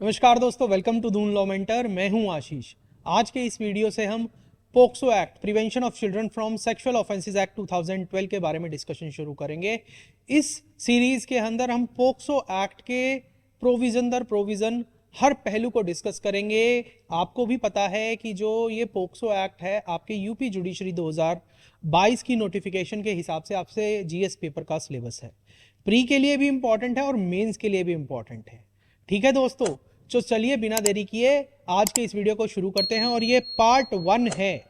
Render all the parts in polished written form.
नमस्कार दोस्तों, welcome to Doon Law Mentor. मैं हूं आशीष। आज के इस वीडियो से हम POCSO act, prevention of children from sexual offences act 2012 के बारे में डिस्कशन शुरू करेंगे। इस सीरीज के अंदर हम पोक्सो एक्ट के प्रोविजन दर प्रोविजन हर पहलू को डिस्कस करेंगे। आपको भी पता है कि जो ये पोक्सो एक्ट है आपके यूपी जुडिशरी 2022 की नोटिफिकेशन के हिसाब से आपसे जीएस पेपर का सिलेबस है। प्री के लिए भी इंपॉर्टेंट है और मेंस के लिए भी इंपॉर्टेंट है। ठीक है दोस्तों, तो चलिए बिना देरी किए आज के इस वीडियो को शुरू करते हैं और ये पार्ट 1 है।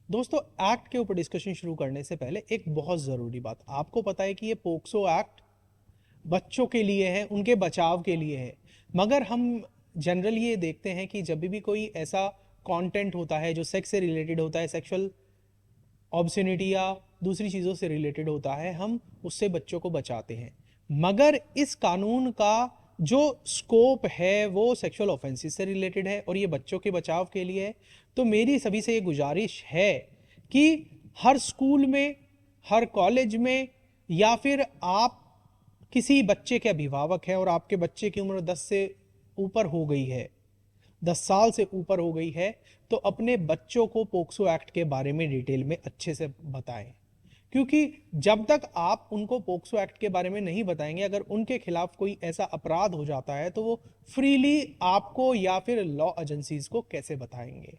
दोस्तों, एक्ट के ऊपर डिस्कशन शुरू करने से पहले एक बहुत ज़रूरी बात, आपको पता है कि ये पोक्सो एक्ट बच्चों के लिए है, उनके बचाव के लिए है। मगर हम जनरली ये देखते हैं कि जब भी कोई ऐसा कंटेंट होता है जो सेक्स से रिलेटेड होता है, सेक्सुअल ऑब्ससिनिटी या दूसरी चीज़ों से रिलेटेड होता है, हम उससे बच्चों को बचाते हैं। मगर इस कानून का जो स्कोप है वो सेक्सुअल ऑफेंसेस से रिलेटेड है और ये बच्चों के बचाव के लिए है। तो मेरी सभी से ये गुजारिश है कि हर स्कूल में, हर कॉलेज में, या फिर आप किसी बच्चे के अभिभावक हैं और आपके बच्चे की उम्र 10 से ऊपर हो गई है, 10 साल से ऊपर हो गई है, तो अपने बच्चों को पोक्सो एक्ट के बारे में डिटेल में अच्छे से बताएं। क्योंकि जब तक आप उनको पोक्सो एक्ट के बारे में नहीं बताएंगे, अगर उनके खिलाफ कोई ऐसा अपराध हो जाता है तो वो फ्रीली आपको या फिर लॉ एजेंसीज को कैसे बताएंगे।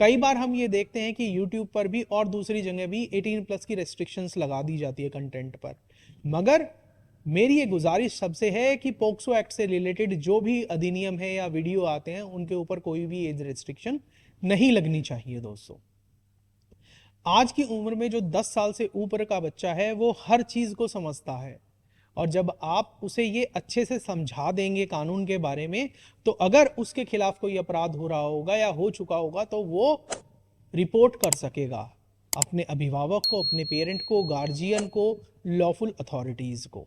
कई बार हम ये देखते हैं कि यूट्यूब पर भी और दूसरी जगह भी 18+ की रेस्ट्रिक्शंस लगा दी जाती है कंटेंट पर। मगर मेरी ये गुजारिश सबसे है कि पोक्सो एक्ट से रिलेटेड जो भी अधिनियम है या वीडियो आते हैं उनके ऊपर कोई भी एज रेस्ट्रिक्शन नहीं लगनी चाहिए। दोस्तों, आज की उम्र में जो 10 साल से ऊपर का बच्चा है वो हर चीज को समझता है, और जब आप उसे ये अच्छे से समझा देंगे कानून के बारे में, तो अगर उसके खिलाफ कोई अपराध हो रहा होगा या हो चुका होगा तो वो रिपोर्ट कर सकेगा अपने अभिभावक को, अपने पेरेंट को, गार्जियन को, लॉफुल अथॉरिटीज को।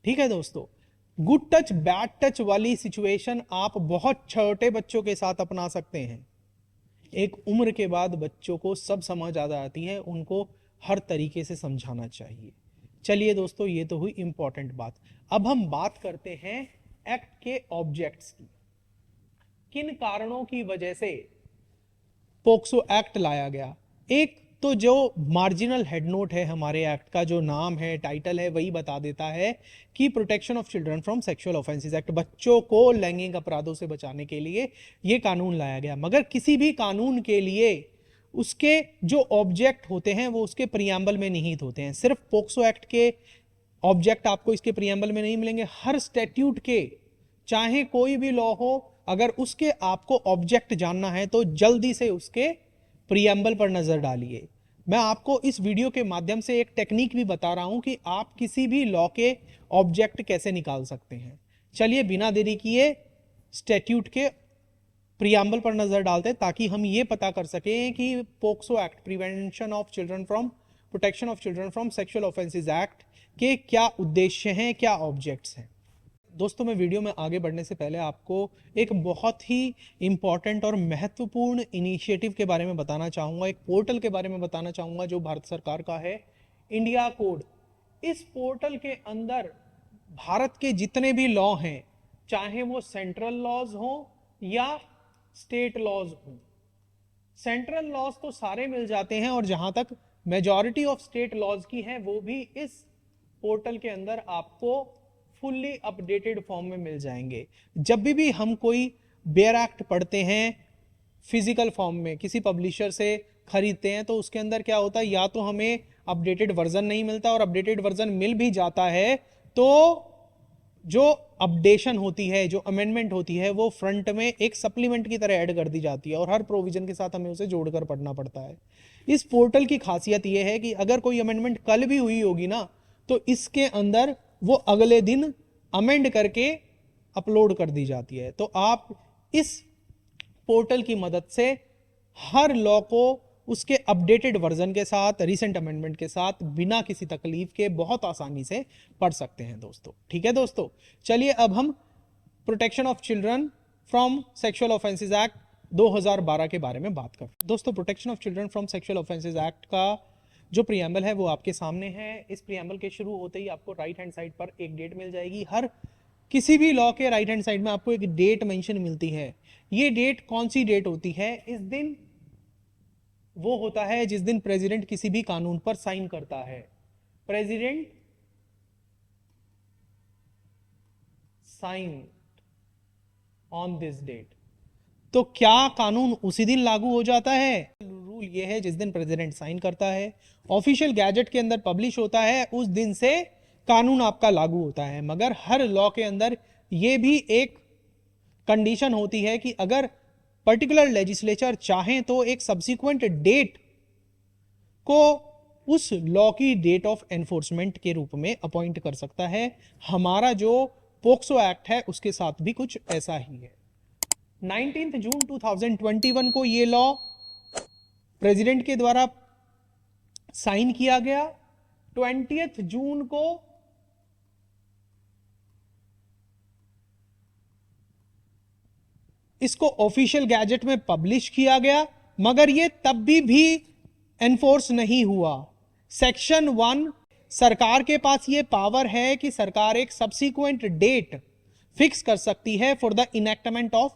ठीक है दोस्तों, गुड टच बैड टच वाली सिचुएशन आप बहुत छोटे बच्चों के साथ अपना सकते हैं। एक उम्र के बाद बच्चों को सब समझ आ जाती है, उनको हर तरीके से समझाना चाहिए। चलिए दोस्तों, ये तो हुई इंपॉर्टेंट बात। अब हम बात करते हैं एक्ट के ऑब्जेक्ट्स की। किन कारणों की वजह से पोक्सो एक्ट लाया गया। एक तो जो मार्जिनल हेड नोट है हमारे एक्ट का, जो नाम है, टाइटल है, वही बता देता है कि protection of children from sexual offences act, बच्चों को लैंगिक अपराधों से बचाने के लिए ये कानून लाया गया। मगर किसी भी कानून के लिए उसके जो ऑब्जेक्ट होते हैं वो उसके प्रियम्बल में निहित होते हैं। सिर्फ पोक्सो एक्ट के ऑब्जेक्ट आपको इसके प्रियम्बल में नहीं मिलेंगे, हर स्टैट्यूट के, चाहे कोई भी लॉ हो, अगर उसके आपको ऑब्जेक्ट जानना है तो जल्दी से उसके प्रियम्बल पर नजर डालिए। मैं आपको इस वीडियो के माध्यम से एक टेक्निक भी बता रहा हूं कि आप किसी भी लॉ के ऑब्जेक्ट कैसे निकाल सकते हैं। चलिए बिना देरी किए स्टैट्यूट के प्रियम्बल पर नजर डालते हैं ताकि हम ये पता कर सकें कि POCSO act, prevention of children from, protection of children from sexual offences act के क्या उद्देश्य हैं, क्या ऑब्जेक्ट्स हैं। दोस्तों, मैं वीडियो में आगे बढ़ने से पहले आपको एक बहुत ही इंपॉर्टेंट और महत्वपूर्ण इनिशिएटिव के बारे में बताना चाहूँगा, एक पोर्टल के बारे में बताना चाहूँगा जो भारत सरकार का है, इंडिया कोड। इस पोर्टल के अंदर भारत के जितने भी लॉ हैं, चाहे वो सेंट्रल लॉज हो या स्टेट लॉज हो, सेंट्रल लॉज तो सारे मिल जाते हैं और जहां तक मेजॉरिटी ऑफ स्टेट लॉज की है वो भी इस पोर्टल के अंदर आपको फुल्ली अपडेटेड फॉर्म में मिल जाएंगे। जब भी हम कोई बेयर एक्ट पढ़ते हैं फिजिकल फॉर्म में, किसी पब्लिशर से खरीदते हैं, तो उसके अंदर क्या होता है, या तो हमें अपडेटेड वर्जन नहीं मिलता, और अपडेटेड वर्जन मिल भी जाता है तो जो अपडेशन होती है, जो अमेंडमेंट होती है, वो फ्रंट में एक सप्लीमेंट की तरह ऐड कर दी जाती है और हर प्रोविजन के साथ हमें उसे जोड़कर पढ़ना पड़ता है। इस पोर्टल की खासियत यह है कि अगर कोई अमेंडमेंट कल भी हुई होगी ना, तो इसके अंदर वो अगले दिन अमेंड करके अपलोड कर दी जाती है। तो आप इस पोर्टल की मदद से हर लॉ को उसके अपडेटेड वर्जन के साथ, रीसेंट अमेंडमेंट के साथ, बिना किसी तकलीफ के बहुत आसानी से पढ़ सकते हैं दोस्तों। ठीक है दोस्तों, चलिए अब हम protection of children from sexual offences act 2012 के बारे में बात करते हैं। दोस्तों, protection of children from sexual offences act का जो प्रियम्बल है वो आपके सामने है। इस प्रियम्बल के शुरू होते ही आपको राइट हैंड साइड पर एक डेट मिल जाएगी। हर किसी भी लॉ के राइट हैंड साइड में आपको एक डेट मेंशन मिलती है। ये डेट कौन सी डेट होती है? इस दिन वो होता है जिस दिन प्रेसिडेंट किसी भी कानून पर साइन करता है। President sign on this date. तो क्या कानून उसी दिन लागू हो जाता है? रूल ये है, जिस दिन प्रेसिडेंट साइन करता है, ऑफिशियल गैजेट के अंदर पब्लिश होता है, उस दिन से कानून आपका लागू होता है। मगर हर लॉ के अंदर ये भी एक कंडीशन होती है कि अगर पर्टिकुलर लेजिस्लेचर चाहें तो एक सब्सिक्वेंट डेट को उस लॉ की डेट ऑफ एनफोर्समेंट के रूप में अपॉइंट कर सकता है। हमारा जो पोक्सो एक्ट है उसके साथ भी कुछ ऐसा ही है। 19 जून 2021 को ये लॉ प्रेसिडेंट के द्वारा साइन किया गया। 20 जून को इसको ऑफिशियल गैजेट में पब्लिश किया गया, मगर ये तब भी एनफोर्स नहीं हुआ। सेक्शन 1, सरकार के पास ये पावर है कि सरकार एक सब्सिक्वेंट डेट फिक्स कर सकती है for the enactment of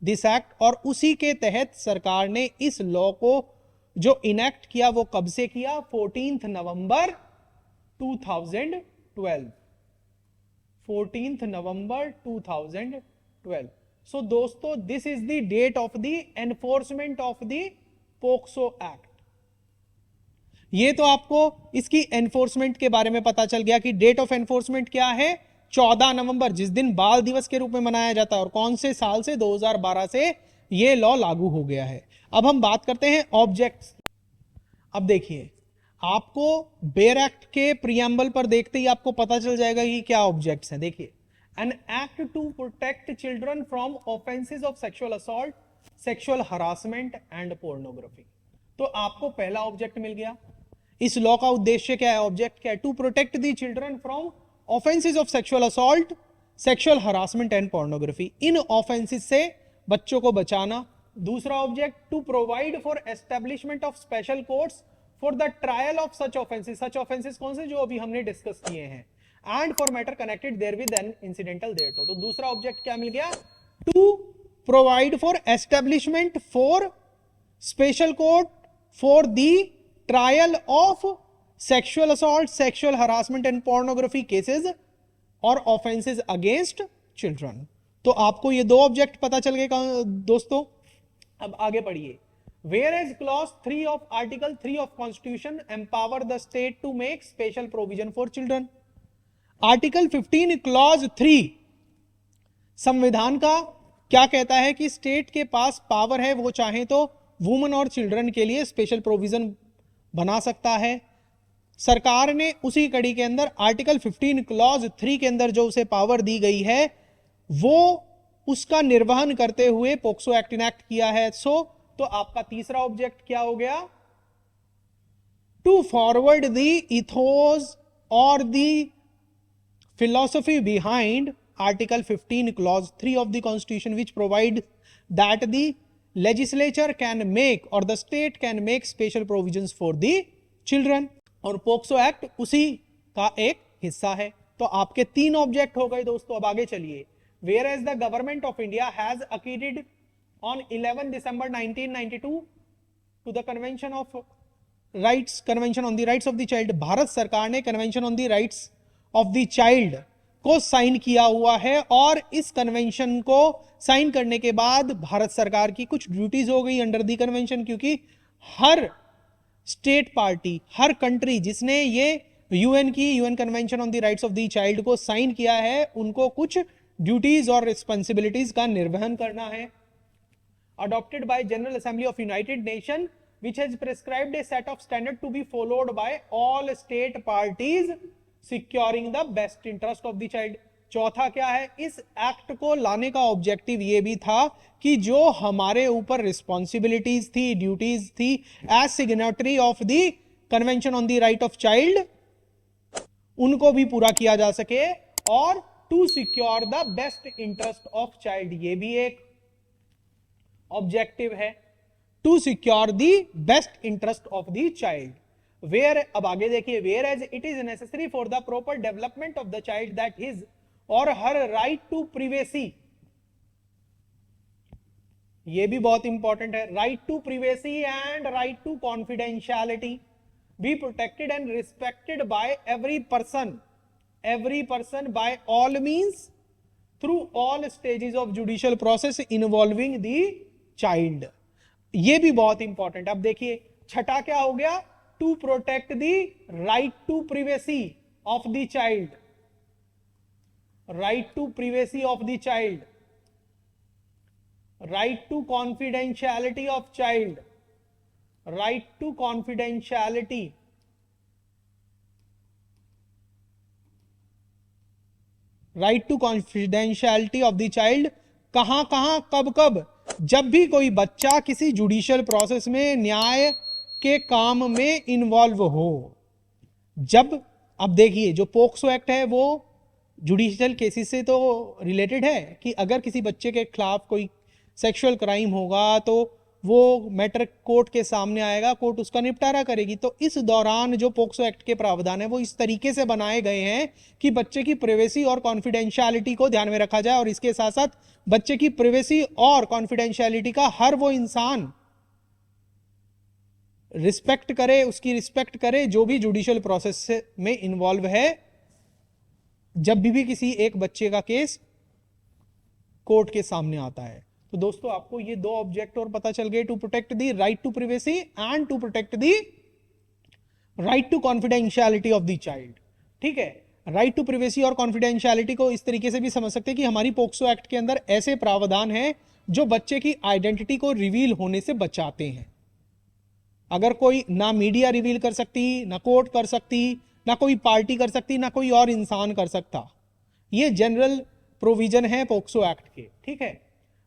this act, और उसी के तहत सरकार ने इस लॉ को जो इनेक्ट किया वो कब से किया? 14 नवंबर 2012। 14 नवंबर 2012। सो दोस्तों, this is the date of the enforcement of the POCSO act. ये तो आपको इसकी एनफोर्समेंट के बारे में पता चल गया कि डेट ऑफ एनफोर्समेंट क्या है? 14 नवंबर, जिस दिन बाल दिवस के रूप में मनाया जाता है। और कौन से साल से? 2012 से ये लॉ लागू हो गया है। अब हम बात करते हैं ऑब्जेक्ट्स। अब देखिए, आपको बेयर एक्ट के प्रियम्बल पर देखते ही आपको पता चल जाएगा कि क्या ऑब्जेक्ट्स हैं। देखिए, an act to protect children from offences of sexual assault, sexual harassment and pornography. तो आपको पहला ऑब्जेक्ट मिल गया। इस लॉ का उद्देश्य क्या है? ऑब्जेक्ट क्या है? To protect the children from offences of sexual assault, sexual harassment and pornography. इन ऑफेंसेस से बच्चों को बचाना। दूसरा object, to provide for establishment of special courts for the trial of such offences. Such offences कौन से? जो अभी हमने डिस्कस किए हैं। And for matter connected therewith an incidental thereto। तो दूसरा ऑब्जेक्ट क्या मिल गया? To provide for establishment for special court for the trial of sexual assault, sexual harassment and pornography cases और ऑफेंसेस अगेंस्ट चिल्ड्रन। तो आपको ये दो ऑब्जेक्ट पता चल गए दोस्तों। अब आगे पढ़िए। Whereas clause 3 of article 3 of constitution empower the state to make special provision for children। Article 15 clause 3 संविधान का क्या कहता है कि स्टेट के पास पावर है, वो चाहे तो वुमेन और चिल्ड्रन के लिए स्पेशल प्रोविजन बना सकता है। सरकार ने उसी कड़ी के अंदर आर्टिकल 15 क्लॉज 3 के अंदर जो उसे पावर दी गई है वो उसका निर्वहन करते हुए पोक्सो एक्ट इनैक्ट किया है। तो आपका तीसरा ऑब्जेक्ट क्या हो गया? टू फॉरवर्ड द इथोस और the philosophy behind article 15 clause 3 of the constitution which provide that the legislature can make or the state can make special provisions for the children। और पोक्सो एक्ट उसी का एक हिस्सा है। तो आपके तीन ऑब्जेक्ट हो गए दोस्तों। अब आगे चलिए। Whereas the government of India has acceded on 11 December 1992 to the convention on the rights of the child। Bharat सरकार ने convention on the rights of the child को साइन किया हुआ है, और इस कन्वेंशन को साइन करने के बाद भारत सरकार की कुछ ड्यूटीज हो गई अंडर द कन्वेंशन, क्योंकि हर स्टेट पार्टी, हर कंट्री जिसने ये UN convention on the rights of the child को साइन किया है, उनको कुछ ड्यूटीज और रिस्पॉन्सिबिलिटीज का निर्वहन करना है। Adopted by general assembly of United nation which has prescribed a set of standard to be followed by all state parties securing the best interest of the child। चौथा क्या है? इस एक्ट को लाने का ऑब्जेक्टिव ये भी था कि जो हमारे ऊपर रिस्पॉन्सिबिलिटीज थी, ड्यूटीज थी as signatory of the convention on the right of child, उनको भी पूरा किया जा सके, और to secure the best interest of child, ये भी एक ऑब्जेक्टिव है। To secure the best interest of the child. Where, अब आगे देखिए, where as it is necessary for the proper development of the child that his or her right to privacy, ये भी बहुत इंपॉर्टेंट है, right to privacy and right to confidentiality be protected and respected by every person by all means through all stages of judicial process involving the child. ये भी बहुत important. अब देखिए छठा क्या हो गया, to protect the right to privacy of the child, right to privacy of the child, right to confidentiality of child, right to confidentiality, right to confidentiality of the child. कहां कहां कब कब, जब भी कोई बच्चा किसी जुडिशियल प्रोसेस में न्याय के काम में इन्वॉल्व हो। जब, अब देखिए जो पोक्सो एक्ट है वो जुडिशियल केसेस से तो रिलेटेड है कि अगर किसी बच्चे के खिलाफ कोई सेक्सुअल क्राइम होगा तो वो मैटर कोर्ट के सामने आएगा, कोर्ट उसका निपटारा करेगी। तो इस दौरान जो पोक्सो एक्ट के प्रावधान है वो इस तरीके से बनाए गए हैं कि बच्चे की प्राइवेसी और कॉन्फिडेंशियलिटी को ध्यान में रखा जाए, और इसके साथ साथ बच्चे की प्राइवेसी और कॉन्फिडेंशियलिटी का हर वो इंसान रिस्पेक्ट करे, उसकी रिस्पेक्ट करे जो भी जुडिशियल प्रोसेस में इन्वॉल्व है, जब भी किसी एक बच्चे का केस कोर्ट के सामने आता है। तो दोस्तों आपको ये दो ऑब्जेक्ट और पता चल गए, to protect the right to privacy and to protect the right to confidentiality of the child. ठीक है, राइट टू प्रिवेसी और कॉन्फिडेंशियलिटी को इस तरीके से भी समझ सकते हैं कि हमारी पोक्सो एक्ट के अंदर ऐसे प्रावधान हैं जो बच्चे की आइडेंटिटी को रिवील होने से बचाते हैं। अगर कोई ना मीडिया रिवील कर सकती, ना कोर्ट कर सकती, ना कोई पार्टी कर सकती, ना कोई और इंसान कर सकता, ये जनरल प्रोविजन है पोक्सो एक्ट के। ठीक है,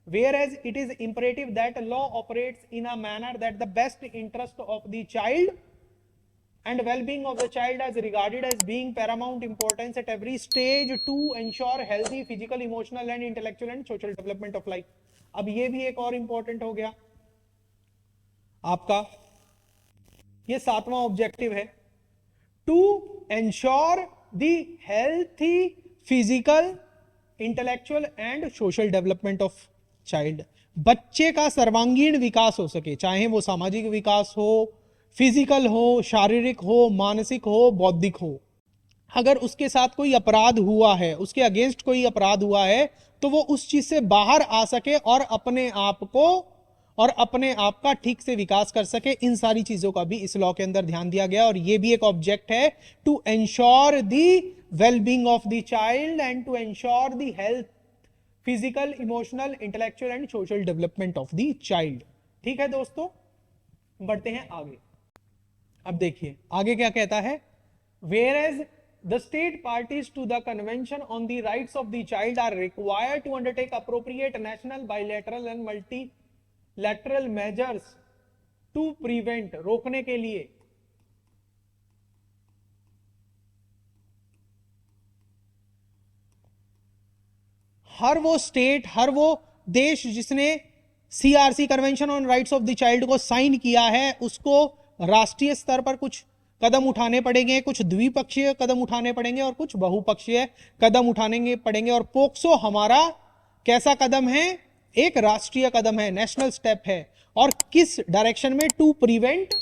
whereas it is imperative that law operates in a manner that the best interest of the child and well-being of the child is regarded as being paramount importance at every stage to ensure healthy physical, emotional and intellectual and social development of life। अब ये भी एक और important हो गया आपका, ये सातवां ऑब्जेक्टिव है, to ensure the healthy physical, intellectual and social development of child. बच्चे का सर्वांगीण विकास हो सके, चाहे वो सामाजिक विकास हो, फिजिकल हो, शारीरिक हो, मानसिक हो, बौद्धिक हो। अगर उसके साथ कोई अपराध हुआ है, उसके अगेंस्ट कोई अपराध हुआ है, तो वो उस चीज से बाहर आ सके और अपने आप को और अपने आप का ठीक से विकास कर सके। इन सारी चीजों का भी इस लॉ के अंदर ध्यान दिया गया, और ये भी एक ऑब्जेक्ट है, to ensure the wellbeing of the child and to ensure the health, physical, emotional, intellectual and social development of the child. ठीक है दोस्तों, बढ़ते हैं आगे। अब देखिए आगे क्या कहता है, whereas the state parties to the convention on the rights of the child are required to undertake appropriate national, bilateral and multilateral measures to prevent, रोकने के लिए, हर वो स्टेट, हर वो देश जिसने CRC convention on rights of the child को sign किया है, उसको राष्ट्रीय स्तर पर कुछ कदम उठाने पड़ेंगे, कुछ द्विपक्षीय कदम उठाने पड़ेंगे और कुछ बहुपक्षीय कदम उठाने पड़ेंगे। और पोक्सो हमारा कैसा कदम है, एक राष्ट्रीय कदम है, नेशनल स्टेप है। और किस डायरेक्शन में, to prevent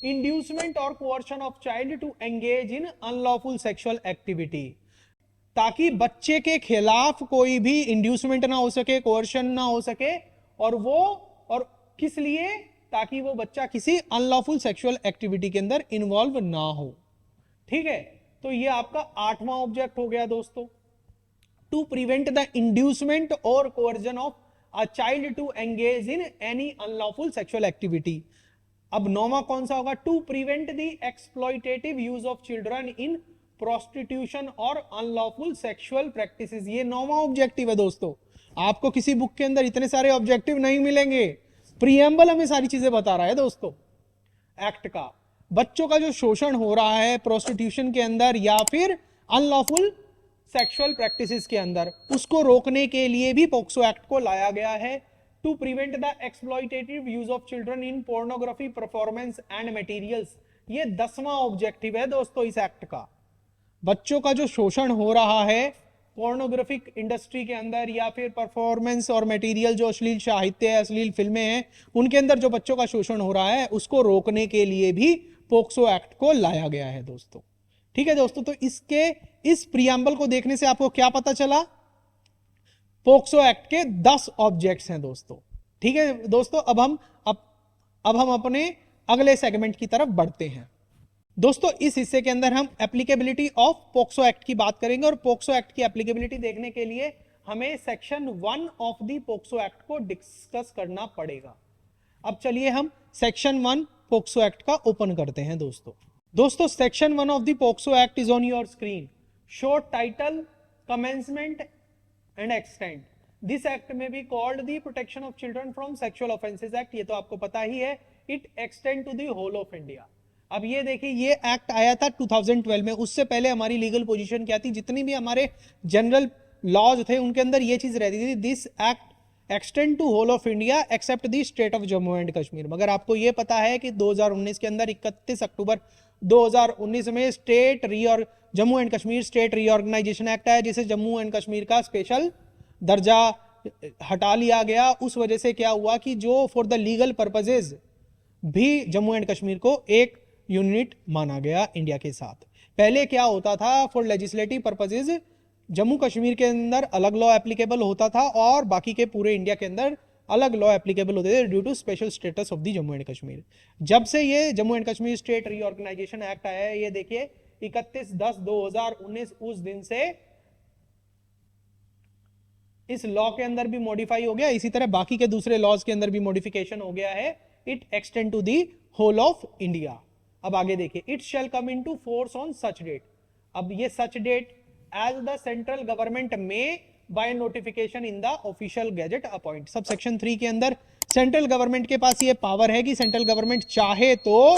inducement or coercion of child to engage in unlawful sexual activity, ताकि बच्चे के खिलाफ कोई भी इंड्यूसमेंट ना हो सके, कोअर्शन ना हो सके, और किस लिए, ताकि वो बच्चा किसी अनलॉफुल सेक्सुअल एक्टिविटी के अंदर इन्वॉल्व ना हो। ठीक है, तो ये आपका आठवां ऑब्जेक्ट हो गया दोस्तों, to prevent the inducement or coercion of a child to engage in any unlawful sexual activity. अब नौवां कौन सा होगा, to prevent the exploitative use of children in prostitution or unlawful sexual practices. ये नौवां ऑब्जेक्टिव है दोस्तों। आपको किसी बुक के अंदर इतने सारे ऑब्जेक्टिव नहीं मिलेंगे, प्रीएम्बल हमें सारी चीजें बता रहा है दोस्तों एक्ट का। बच्चों का जो शोषण हो रहा है प्रोस्टिट्यूशन के अंदर या फिर अनलॉफुल सेक्सुअल प्रैक्टिसेस के अंदर, उसको रोकने के लिए भी पोक्सो एक्ट को लाया गया है। To prevent the exploitative use of children in pornography, performance and materials. ये 10वां ऑब्जेक्टिव है दोस्तों इस एक्ट का। बच्चों का जो शोषण हो रहा है पोर्नोग्राफिक इंडस्ट्री के अंदर या फिर परफॉर्मेंस और मटेरियल जो अश्लील साहित्य है, अश्लील फिल्में हैं, उनके अंदर जो बच्चों का शोषण हो रहा है उसको रोकने के लिए भी पोक्सो एक्ट को लाया गया है दोस्तों। ठीक है दोस्तों, तो इस प्रियम्बल को देखने से आपको क्या पता चला? पोक्सो एक्ट के 10 ऑब्जेक्ट्स हैं दोस्तों। ठीक है दोस्तों, अब हम अपने अगले सेगमेंट की तरफ बढ़ते हैं। दोस्तों इस हिस्से के अंदर हम एप्लीकेबिलिटी ऑफ पोक्सो एक्ट की बात करेंगे और पोक्सो एक्ट की एप्लीकेबिलिटी देखने के लिए हमें section 1 of the POCSO act को डिस्कस करना पड़ेगा। अब चलिए हम सेक्शन 1 पोक्सो एक्ट का ओपन करते हैं दोस्तों section 1 of the POCSO act is on your screen. Short title, commencement and extent. This act may be called the protection of children from sexual offences act. ये तो आपको पता ही है। It extend to the whole of India. अब ये देखिए, ये एक्ट आया था 2012 में। उससे पहले हमारी लीगल पोजीशन क्या थी? जितनी भी हमारे जनरल लॉज थे उनके अंदर ये चीज रहती थी, this act extend to whole of India except the state of Jammu and Kashmir. मगर आपको ये पता है कि 2019 के अंदर 31 अक्टूबर 2019 में Jammu and Kashmir state reorganisation act आया, जिसे जम्मू एंड कश्मीर का स्पेशल दर्जा हटा लिया गया। उस वजह से क्या हुआ कि जो फॉर द लीगल पर्पजेज भी जम्मू एंड कश्मीर को एक यूनिट माना गया इंडिया के साथ। पहले क्या होता था? For legislative purposes Jammu Kashmir के अंदर अलग लॉ एप्लीकेबल होता था और बाकी के पूरे इंडिया के अंदर अलग लॉ एप्लीकेबल होते थे due to special status of the Jammu and Kashmir. जब से ये Jammu and Kashmir state reorganisation act आया है, ये देखिए 31/10/2019 उस दिन से इस लॉ के अंदर भी मॉडिफाई हो गया। इसी तरह बाकी के दूसरे लॉज के अंदर भी मॉडिफिकेशन हो गया है। It extend to the whole of India. अब आगे देखिए, it shall come into force on such date. अब ये such date as the central government may by notification in the official gazette appoint. Subsection 3 के अंदर central government के पास ये power है कि सेंट्रल गवर्नमेंट चाहे तो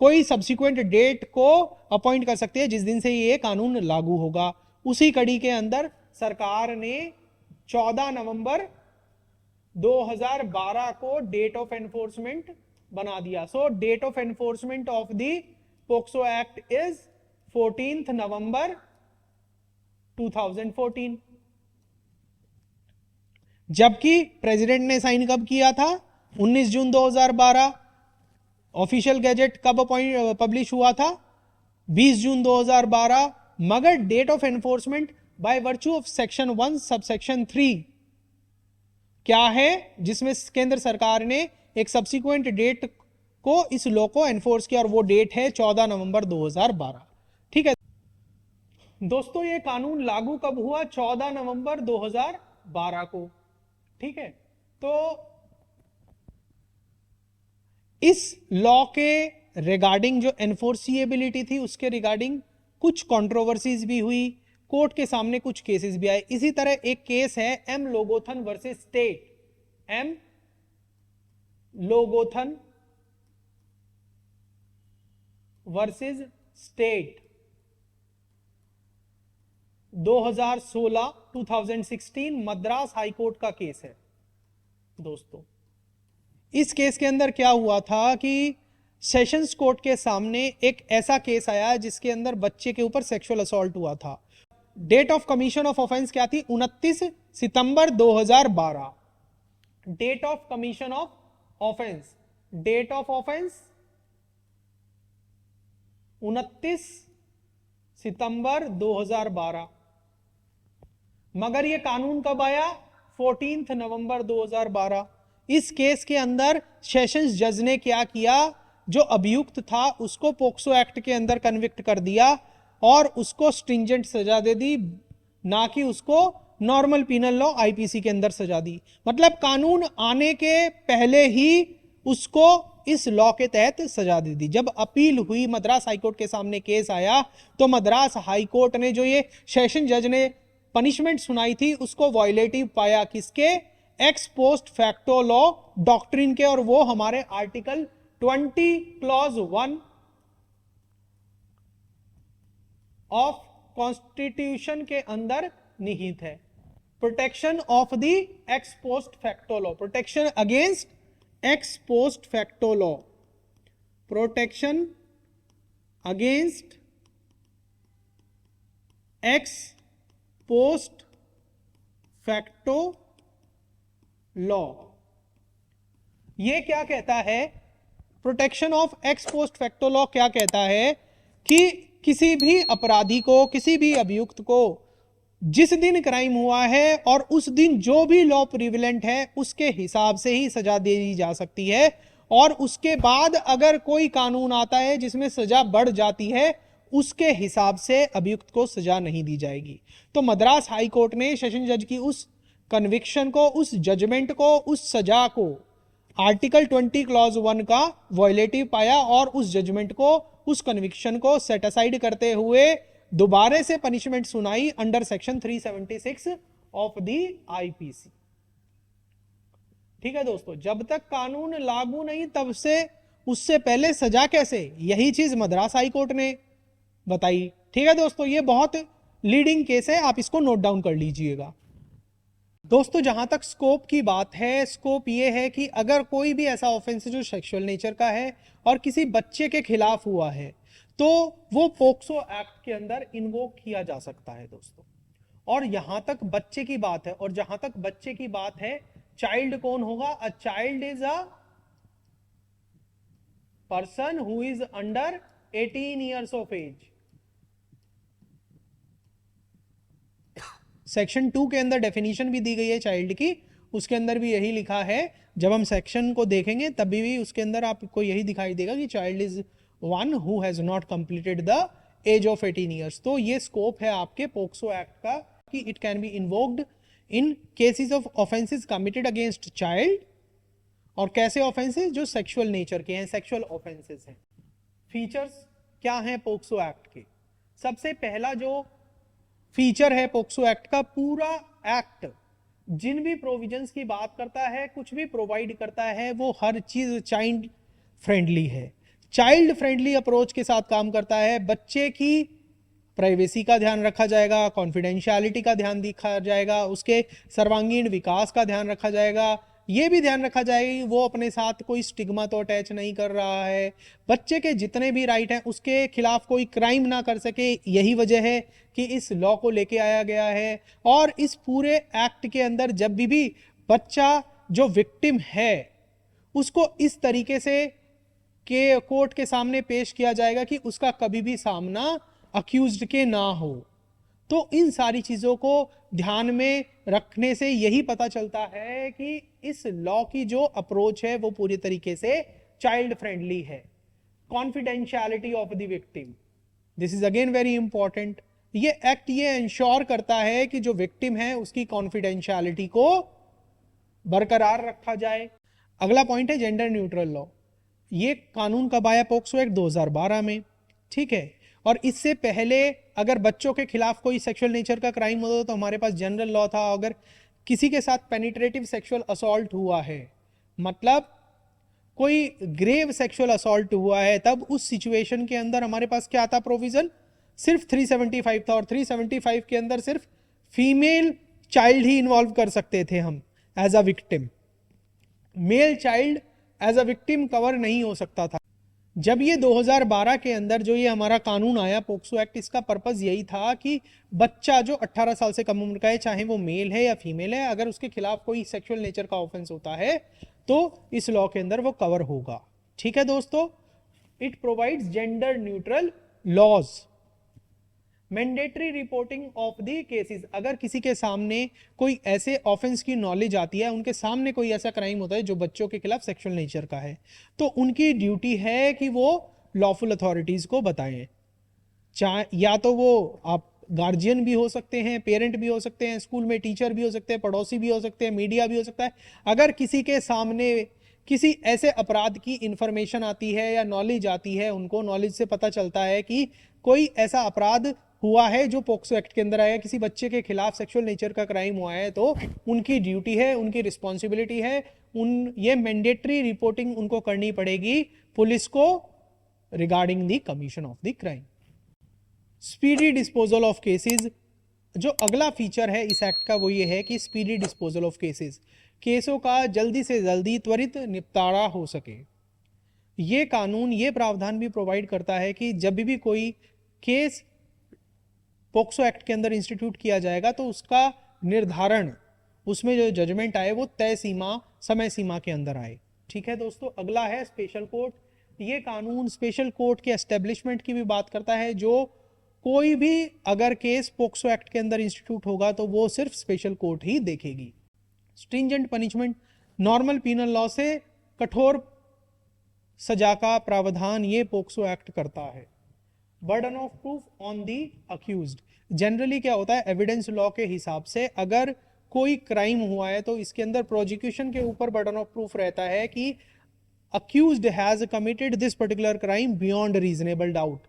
कोई सब्सिक्वेंट डेट को अपॉइंट कर सकती है जिस दिन से ये कानून लागू होगा। उसी कड़ी के अंदर सरकार ने 14 नवंबर 2012 को डेट ऑफ एनफोर्समेंट बना दिया। So date of enforcement of the POCSO act is 14 November 2014। जबकि प्रेसिडेंट ने साइन कब किया था? 19 जून 2012। ऑफिशियल गैजेट कब पब्लिश हुआ था? 20 जून 2012। मगर date of enforcement by virtue of section 1 subsection 3 क्या है? जिसमें केंद्र सरकार ने एक सब्सिक्वेंट डेट को इस लॉ को एनफोर्स किया और वो डेट है 14 नवंबर 2012। ठीक है दोस्तों, ये कानून लागू कब हुआ? 14 नवंबर 2012 को। ठीक है, तो इस लॉ के रिगार्डिंग जो एनफोर्सिएबिलिटी थी उसके रिगार्डिंग कुछ कंट्रोवर्सीज भी हुई, कोर्ट के सामने कुछ केसेस भी आए। इसी तरह एक केस है एम लोगोथन वर्सेस स्टेट। एम लोगोथन वर्सेस स्टेट 2016 मद्रास हाईकोर्ट का केस है दोस्तों। इस केस के अंदर क्या हुआ था कि सेशंस कोर्ट के सामने एक ऐसा केस आया जिसके अंदर बच्चे के ऊपर सेक्सुअल असॉल्ट हुआ था। Date of commission of offence क्या थी? 29 सितंबर 2012। Date of commission of offence, date of offence 29 सितंबर 2012। मगर यह कानून कब आया? 14 नवंबर 2012। इस केस के अंदर सेशंस जज ने क्या किया? जो अभियुक्त था उसको पोक्सो एक्ट के अंदर कन्विक्ट कर दिया और उसको स्ट्रिंजेंट सजा दे दी, ना कि उसको नॉर्मल पीनल लॉ आईपीसी के अंदर सजा दी। मतलब कानून आने के पहले ही उसको इस लॉ के तहत सजा दे दी। जब अपील हुई, मद्रास हाईकोर्ट के सामने केस आया, तो मद्रास हाईकोर्ट ने जो ये सेशन जज ने पनिशमेंट सुनाई थी उसको वायलेटिव पाया। किसके? X post facto law doctrine के, और वो हमारे आर्टिकल 20 क्लॉज 1 ऑफ कॉन्स्टिट्यूशन के अंदर निहित है। Protection of the x post facto law, protection against x post facto law, protection against x post facto law. ये क्या कहता है, protection of x post facto law क्या कहता है कि किसी भी अपराधी को, किसी भी अभियुक्त को जिस दिन क्राइम हुआ है और उस दिन जो भी लॉ प्रिविलेंट है उसके हिसाब से ही सजा दे दी जा सकती है, और उसके बाद अगर कोई कानून आता है जिसमें सजा बढ़ जाती है उसके हिसाब से अभियुक्त को सजा नहीं दी जाएगी। तो मद्रास हाई कोर्ट ने सेशन जज की उस कन्विक्शन को, उस जजमेंट को, उस सजा को आर्टिकल 20 क्लॉज 1 का वायलेटिव पाया और उस जजमेंट को, उस कन्विक्शन को सेट असाइड करते हुए दोबारा से पनिशमेंट सुनाई under section 376 of the IPC. ठीक है दोस्तों, जब तक कानून लागू नहीं तब से उससे पहले सजा कैसे, यही चीज मद्रास हाई कोर्ट ने बताई। ठीक है दोस्तों, ये बहुत लीडिंग केस है, आप इसको नोट डाउन कर लीजिएगा। दोस्तों जहां तक स्कोप की बात है, स्कोप ये है कि अगर कोई भी ऐसा ऑफेंस जो सेक्सुअल नेचर का है और किसी बच्चे के खिलाफ हुआ है तो वो पोक्सो एक्ट के अंदर इन्वोक किया जा सकता है दोस्तों। और यहां तक बच्चे की बात है, और जहां तक बच्चे की बात है, चाइल्ड कौन होगा? A child is a person who is under 18 years of age. Section 2 के अंदर डेफिनेशन भी दी गई है चाइल्ड की, उसके अंदर भी यही लिखा है। जब हम सेक्शन को देखेंगे तभी भी उसके अंदर आपको यही दिखाई देगा कि child is one who has not completed the age of 18 years. तो ये स्कोप है आपके पोक्सो एक्ट का कि it can be invoked in cases of offences committed against child. और कैसे ऑफेंसेस? जो सेक्सुअल नेचर के हैं, सेक्सुअल ऑफेंसेस हैं। फीचर्स क्या हैं पोक्सो एक्ट के? सबसे पहला जो फीचर है पोक्सो एक्ट का, पूरा एक्ट जिन भी प्रोविजंस की बात करता है, कुछ भी प्रोवाइड करता है, वो हर चीज चाइल्ड फ्रेंडली है, चाइल्ड फ्रेंडली अप्रोच के साथ काम करता है। बच्चे की प्राइवेसी का ध्यान रखा जाएगा, कॉन्फिडेंशियलिटी का ध्यान रखा जाएगा, उसके सर्वांगीण विकास का ध्यान रखा जाएगा, ये भी ध्यान रखा जाएगा कि वो अपने साथ कोई स्टिग्मा तो अटैच नहीं कर रहा है, बच्चे के जितने भी राइट हैं उसके खिलाफ कोई क्राइम ना कर सके। यही वजह है कि इस लॉ को लेके आया गया है। और इस पूरे एक्ट के अंदर जब भी बच्चा जो विक्टिम है उसको इस तरीके से के कोर्ट के सामने पेश किया जाएगा कि उसका कभी भी सामना अक्यूज्ड के ना हो। तो इन सारी चीजों को ध्यान में रखने से यही पता चलता है कि इस लॉ की जो अप्रोच है वो पूरी तरीके से चाइल्ड फ्रेंडली है। Confidentiality of the victim, this is again very important. ये एक्ट ये इंश्योर करता है कि जो विक्टिम है उसकी कॉन्फिडेंशियलिटी को बरकरार रखा जाए। अगला पॉइंट है जेंडर न्यूट्रल लॉ। ये कानून कब आया? पोक्सो एक्ट 2012 में। ठीक है, और इससे पहले अगर बच्चों के खिलाफ कोई सेक्सुअल नेचर का क्राइम होता तो हमारे पास जनरल लॉ था। अगर किसी के साथ पेनिट्रेटिव सेक्सुअल असॉल्ट हुआ है, मतलब कोई ग्रेव सेक्सुअल असॉल्ट हुआ है, तब उस सिचुएशन के अंदर हमारे पास क्या था प्रोविजन? सिर्फ 375 था, और 375 के अंदर सिर्फ फीमेल चाइल्ड ही इन्वॉल्व कर सकते थे हम as a victim. Male child as a victim cover नहीं हो सकता था। जब ये 2012 के अंदर जो ये हमारा कानून आया पोक्सो एक्ट, इसका पर्पस यही था कि बच्चा जो 18 साल से कम उम्र का है, चाहे वो मेल है या फीमेल है, अगर उसके खिलाफ कोई सेक्सुअल नेचर का ऑफेंस होता है तो इस लॉ के अंदर वो कवर होगा। ठीक है दोस्तों, it provides gender neutral laws. Mandatory reporting of the cases, अगर किसी के सामने कोई ऐसे ऑफेंस की नॉलेज आती है, उनके सामने कोई ऐसा क्राइम होता है जो बच्चों के खिलाफ सेक्सुअल नेचर का है, तो उनकी ड्यूटी है कि वो लॉफुल अथॉरिटीज को बताएं। चाहे या तो वो आप गार्जियन भी हो सकते हैं, पेरेंट भी हो सकते हैं, स्कूल में टीचर भी हो सकते हैं, पड़ोसी भी हो सकते हैं, मीडिया भी हो सकता है। अगर किसी के सामने किसी ऐसे अपराध की इंफॉर्मेशन आती है या नॉलेज आती है, उनको नॉलेज से पता चलता है कि कोई ऐसा अपराध हुआ है जो पोक्सो एक्ट के अंदर आया, किसी बच्चे के खिलाफ सेक्सुअल नेचर का क्राइम हुआ है, तो उनकी ड्यूटी है, उनकी रिस्पॉन्सिबिलिटी है, ये मैंडेटरी रिपोर्टिंग उनको करनी पड़ेगी पुलिस को regarding the commission of the crime. Speedy disposal of cases, जो अगला फीचर है इस एक्ट का वो ये है कि स्पीडी डिस्पोजल ऑफ केसेस, केसों का जल्दी से जल्दी त्वरित निपटारा हो सके। ये कानून ये प्रावधान भी प्रोवाइड करता है कि जब भी कोई केस पोक्सो एक्ट के अंदर इंस्टीट्यूट किया जाएगा तो उसका निर्धारण, उसमें जो जजमेंट आए वो तय सीमा, समय सीमा के अंदर आए। ठीक है दोस्तों, अगला है स्पेशल कोर्ट। ये कानून स्पेशल कोर्ट के एस्टेब्लिशमेंट की भी बात करता है। जो कोई भी अगर केस पोक्सो एक्ट के अंदर इंस्टीट्यूट होगा तो वो सिर्फ स्पेशल कोर्ट ही देखेगी। Stringent punishment, normal penal law से कठोर सजा का प्रावधान ये पोक्सो एक्ट करता है। Burden of proof on the accused, generally क्या होता है, एविडेंस लॉ के हिसाब से अगर कोई क्राइम हुआ है तो इसके अंदर प्रोसिक्यूशन के ऊपर बर्डन ऑफ प्रूफ रहता है कि accused has committed this particular crime beyond reasonable doubt.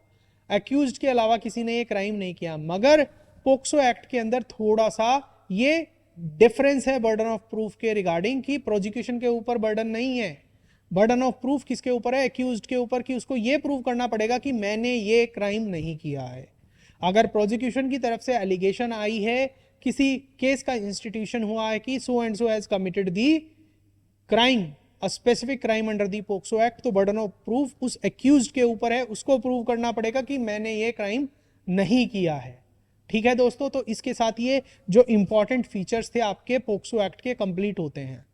Accused के अलावा किसी ने ये क्राइम नहीं किया। मगर पोक्सो एक्ट के अंदर थोड़ा सा ये डिफरेंस है बर्डन ऑफ प्रूफ के रिगार्डिंग कि प्रोसिक्यूशन के ऊपर बर्डन नहीं है। बर्डन ऑफ प्रूफ किसके ऊपर है, एक्यूज्ड के ऊपर, कि उसको ये प्रूव करना पड़ेगा कि मैंने ये क्राइम नहीं किया है। अगर प्रोसिक्यूशन की तरफ से एलिगेशन आई है, किसी केस का इंस्टीट्यूशन हुआ है कि so and so has committed the crime, a specific crime under the POCSO act, तो बर्डन ऑफ प्रूफ उस एक्यूज्ड के ऊपर है, उसको प्रूव करना पड़ेगा कि मैंने ये क्राइम नहीं किया है। ठीक है दोस्तों, तो इसके साथ ये जो इंपॉर्टेंट फीचर्स थे आपके पोक्सो एक्ट के कंप्लीट होते हैं।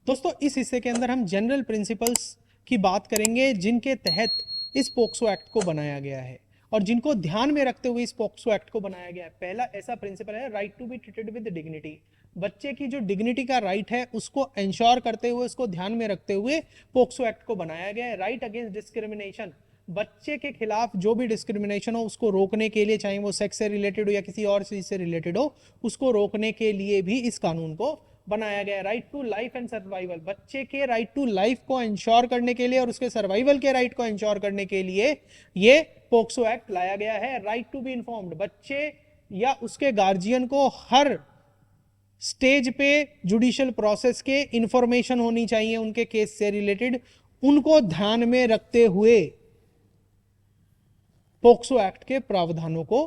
दोस्तों इस हिस्से के अंदर हम जनरल प्रिंसिपल्स की बात करेंगे जिनके तहत इस पोक्सो एक्ट को बनाया गया है और जिनको ध्यान में रखते हुए इस पोक्सो एक्ट को बनाया गया है। पहला ऐसा प्रिंसिपल है right to be treated with dignity. बच्चे की जो डिग्निटी का राइट है उसको एंश्योर करते हुए, उसको ध्यान में रखते हुए पोक्सो एक्ट को बनाया गया है। राइट अगेंस्ट डिस्क्रिमिनेशन, बच्चे के खिलाफ जो भी डिस्क्रिमिनेशन हो उसको रोकने के लिए, चाहे वो सेक्स से रिलेटेड हो या किसी और चीज से रिलेटेड हो, उसको रोकने के लिए भी इस कानून को बनाया गया है। Right to life and survival, बच्चे के राइट टू लाइफ को इंश्योर करने के लिए और उसके सर्वाइवल के राइट को इंश्योर करने के लिए ये पोक्सो एक्ट लाया गया है। राइट टू बी इन्फॉर्म्ड, बच्चे या उसके गार्जियन को हर स्टेज पे जुडिशियल प्रोसेस के इंफॉर्मेशन होनी चाहिए उनके केस से रिलेटेड, उनको ध्यान में रखते हुए पोक्सो एक्ट के प्रावधानों को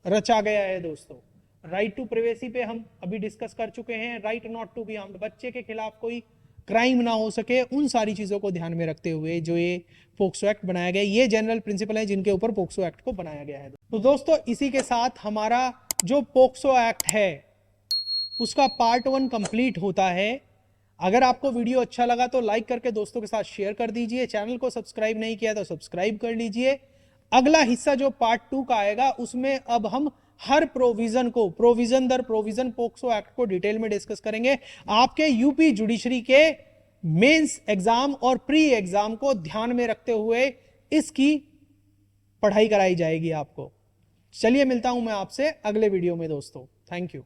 रचा गया है। दोस्तों राइट टू प्राइवेसी पे हम अभी डिस्कस कर चुके हैं। Right not to be harmed, बच्चे के खिलाफ कोई क्राइम ना हो सके, उन सारी चीजों को ध्यान में रखते हुए जो ये पोक्सो एक्ट बनाया गया, ये जनरल प्रिंसिपल है जिनके ऊपर पोक्सो एक्ट को बनाया गया है। तो दोस्तों इसी के साथ हमारा जो पोक्सो एक्ट है उसका पार्ट 1 कंप्लीट होता है। अगर आपको वीडियो अच्छा लगा तो लाइक करके दोस्तों के साथ शेयर कर दीजिए। चैनल को सब्सक्राइब नहीं किया तो सब्सक्राइब कर लीजिए। अगला हिस्सा जो पार्ट 2 का आएगा उसमें अब हम हर प्रोविजन को, प्रोविजन दर प्रोविजन पोक्सो एक्ट को डिटेल में डिस्कस करेंगे। आपके यूपी जुडिशरी के मेंस एग्जाम और प्री एग्जाम को ध्यान में रखते हुए इसकी पढ़ाई कराई जाएगी आपको। चलिए मिलता हूं मैं आपसे अगले वीडियो में दोस्तों। Thank you.